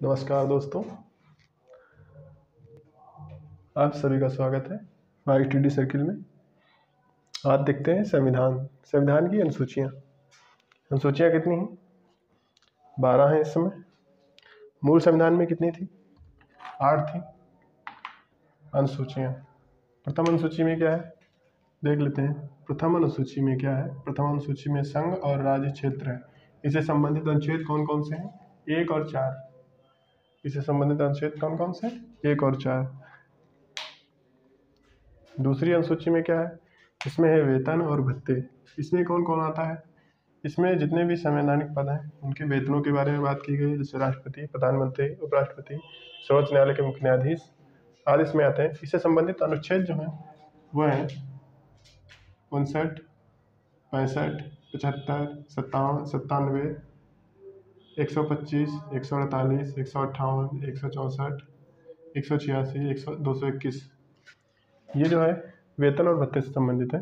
नमस्कार दोस्तों, आप सभी का स्वागत है ITD सर्किल में। आज देखते हैं संविधान की अनुसूचियाँ। अनुसूचियाँ कितनी हैं? 12 हैं इस समय। मूल संविधान में कितनी थी? 8 थी। अनुसूचियाँ, प्रथम अनुसूची में क्या है देख लेते हैं। प्रथम अनुसूची में क्या है? प्रथम अनुसूची में संघ और राज्य क्षेत्र है। इससे संबंधित अनुच्छेद कौन कौन से हैं? 1 और 4। इससे संबंधित अनुच्छेद कौन कौन से? 1 और 4। दूसरी अनुसूची में क्या है? इसमें है वेतन और भत्ते। इसमें कौन कौन आता है? इसमें जितने भी संवैधानिक पद हैं उनके वेतनों के बारे में बात की गई है, जैसे राष्ट्रपति, प्रधानमंत्री, उपराष्ट्रपति, सर्वोच्च न्यायालय के मुख्य न्यायाधीश आदि इसमें आते हैं। इससे संबंधित अनुच्छेद जो हैं वह हैं 59, 65, 75, 97, 125, 148, 158, 164, 186, 221। ये जो है वेतन और भत्ते से संबंधित है।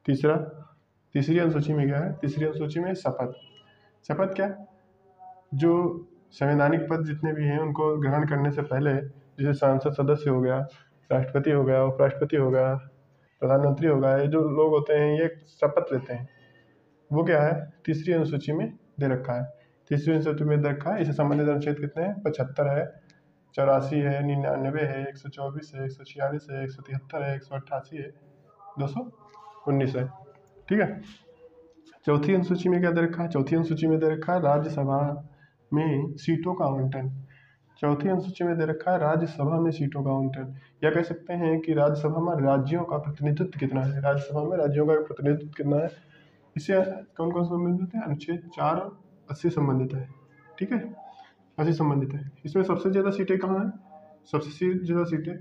तीसरी अनुसूची में क्या है? तीसरी अनुसूची में शपथ क्या? जो संवैधानिक पद जितने भी हैं उनको ग्रहण करने से पहले, जैसे सांसद सदस्य हो गया, राष्ट्रपति हो गया, उपराष्ट्रपति हो गया, प्रधानमंत्री हो गया, ये जो लोग होते हैं ये शपथ लेते हैं। वो क्या है? तीसरी अनुसूची में दे रखा है। तीसरी अनुसूची में दे रखा है। इससे संबंधित अनुच्छेद कितने हैं? 75 है, 84 है, 99 है, 124 है, 146 है, 173 है, 188 है, 219 है। ठीक है। चौथी अनुसूची में क्या दे रखा है? चौथी अनुसूची में दे रखा है राज्यसभा में सीटों का आवंटन। चौथी अनुसूची में दे रखा है राज्यसभा में सीटों का आवंटन। या कह सकते हैं कि राज्यसभा में राज्यों का प्रतिनिधित्व कितना है। राज्यसभा में राज्यों का प्रतिनिधित्व कितना है। इससे कौन कौन संबंधित है? अनुच्छेद 4 और 80 संबंधित है। ठीक है, 80 संबंधित है। इसमें सबसे ज़्यादा सीटें कहाँ हैं? सबसे ज़्यादा सीटें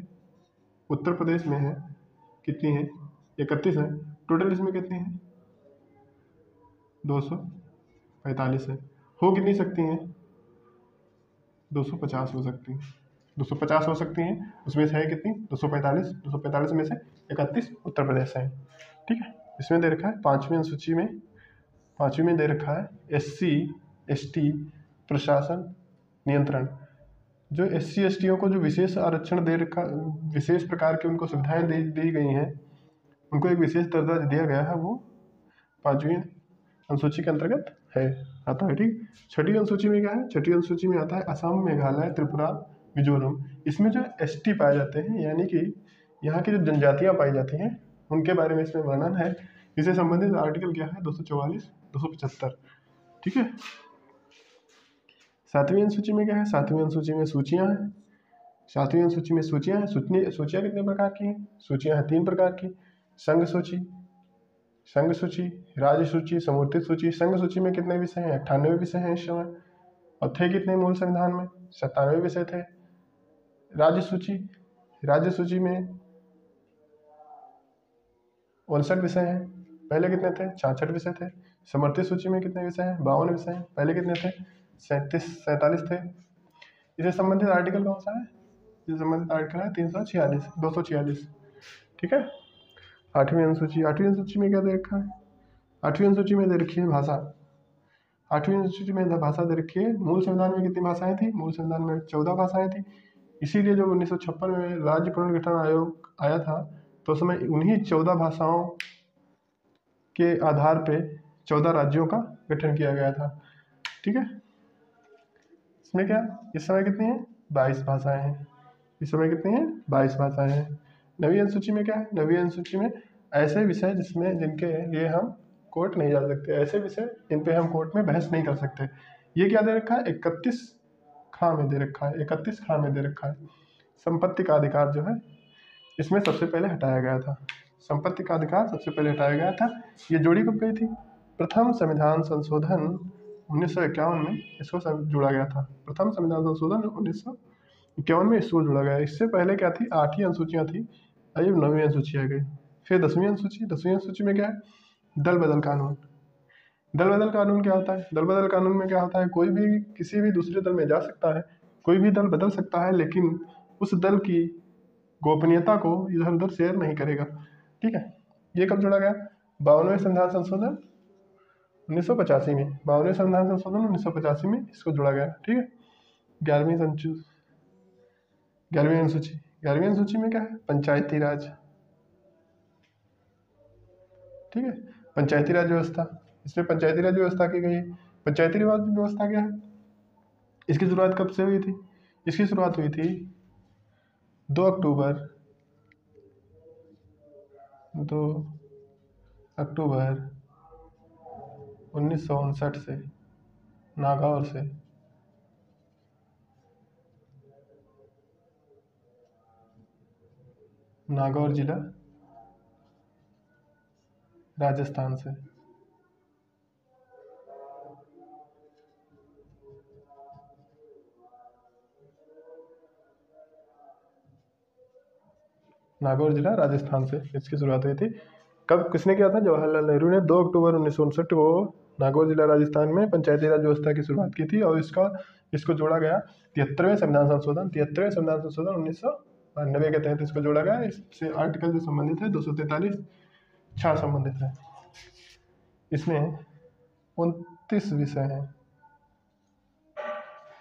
उत्तर प्रदेश में है। कितनी है? 31 है। टोटल इसमें कितनी है? 245 है। हो कितनी सकती हैं? 250 हो सकती हैं। 250 हो सकती हैं। उसमें से है कितनी? 245। 245 में से 31 उत्तर प्रदेश है। ठीक है। इसमें दे रखा है पाँचवीं में दे रखा है SC ST प्रशासन नियंत्रण। जो SC STों को जो विशेष आरक्षण दे रखा, विशेष प्रकार की उनको सुविधाएं दी गई हैं, उनको एक विशेष दर्जा दिया गया है, वो 5वीं अनुसूची के अंतर्गत है, आता है। ठीक। छठी अनुसूची में क्या है? छठी अनुसूची में आता है असम, मेघालय, त्रिपुरा, मिजोरम। इसमें जो ST पाए जाते हैं, यानी कि यहाँ की जो जनजातियाँ पाई जाती हैं उनके बारे में इसमें वर्णन है। इससे संबंधित आर्टिकल क्या है? 244, 275। ठीक है। सातवीं अनुसूची में क्या है? सातवीं अनुसूची में सूचियाँ हैं। सातवीं अनुसूची में सूचियाँ हैं। सूचियाँ कितने प्रकार की हैं? सूचियाँ हैं 3 प्रकार की। संघ सूची, राज्य सूची, समूर्तित सूची। संघ सूची में कितने विषय हैं? 98 विषय हैं इस समय। और थे कितने मूल संविधान में? 97 विषय थे। राज्य सूची में 59 विषय हैं। पहले कितने थे? 66 विषय थे। समर्थित सूची में कितने विषय हैं? 52 विषय हैं। पहले कितने थे? 47 थे। इससे संबंधित आर्टिकल कौन सा है? इससे संबंधित आर्टिकल है 346, 246। ठीक है। आठवीं अनुसूची में क्या दे रखा है? आठवीं अनुसूची में दे रखी है भाषा। आठवीं अनुसूची में भाषा दे रखी है। मूल संविधान में कितनी भाषाएं थी? मूल संविधान में 14 भाषाएं थी। इसीलिए जब 1956 में राज्य पुनर्गठन आयोग आया था तो उस समय उन्हीं 14 भाषाओं के आधार पे 14 राज्यों का गठन किया गया था। ठीक है। इसमें क्या इस समय कितनी है? 22 भाषाएं हैं। इस समय कितनी है? 22 भाषाएं हैं। नवीं अनुसूची में क्या है? नवीं अनुसूची में ऐसे विषय जिनके लिए हम कोर्ट नहीं जा सकते, ऐसे विषय जिन पे हम कोर्ट में बहस नहीं कर सकते। ये क्या दे रखा है? 31 खां में दे रखा है। 31 खां में दे रखा है। संपत्ति का अधिकार जो है इसमें सबसे पहले हटाया गया था। संपत्ति का अधिकार सबसे पहले हटाया गया था। ये जोड़ी कब गई थी? प्रथम संविधान संशोधन 1951 में इसको जोड़ा गया था। प्रथम संविधान संशोधन 1951 में इसको जोड़ा गया। इससे पहले क्या थी? 8 ही अनुसूचियाँ थी। आइए 9वीं अनुसूची आ गई। फिर 10वीं अनुसूची। 10वीं अनुसूची में क्या है? दल बदल कानून। दल बदल कानून क्या होता है? दल बदल कानून में क्या होता है? कोई भी किसी भी दूसरे दल में जा सकता है, कोई भी दल बदल सकता है, लेकिन उस दल की गोपनीयता को इधर उधर शेयर नहीं करेगा। ठीक है। ये कब जोड़ा गया? 52वें संविधान संशोधन 1985 में। 52वें संविधान संशोधन 1985 में इसको जोड़ा गया। ठीक है। 11वीं संचु 11वीं अनुसूची 11वीं अनुसूची में क्या है? पंचायती राज। ठीक है, पंचायती राज व्यवस्था, इसमें पंचायती राज व्यवस्था की गई है। पंचायती राज व्यवस्था क्या है? इसकी शुरुआत कब से हुई थी? इसकी शुरुआत हुई थी 2 अक्टूबर 1959 से नागौर से। नागौर जिला राजस्थान से। नागौर जिला राजस्थान से इसकी शुरुआत हुई थी। कब, किसने किया था? जवाहरलाल नेहरू ने 2 अक्टूबर 1959 को नागौर जिला राजस्थान में पंचायती राज व्यवस्था की शुरुआत की थी और इसको जोड़ा गया 73वें संविधान संशोधन 1992 के तहत इसको जोड़ा गया। इससे आर्टिकल जो संबंधित है 243 छः संबंधित है। इसमें 29 विषय हैं।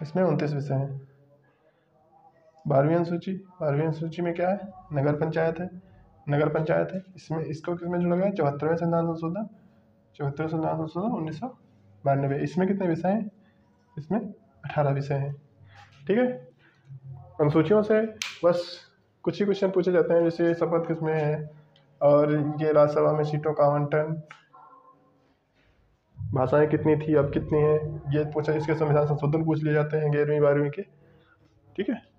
इसमें 29 विषय हैं। 12वीं अनुसूची में क्या है? नगर पंचायत है। इसमें इसको किसमें जोड़ा गया? 74वें संविधान संशोधन 1992। इसमें कितने विषय हैं? इसमें 18 विषय हैं। ठीक है, अनुसूचियों से बस कुछ ही क्वेश्चन पूछे जाते हैं, जैसे शपथ किसमें है और ये राज्यसभा में सीटों का आवंटन, भाषाएं कितनी थी अब कितनी है, ये पूछा। इसके संविधान संशोधन पूछ लिए जाते हैं 11वीं 12वीं के। ठीक है।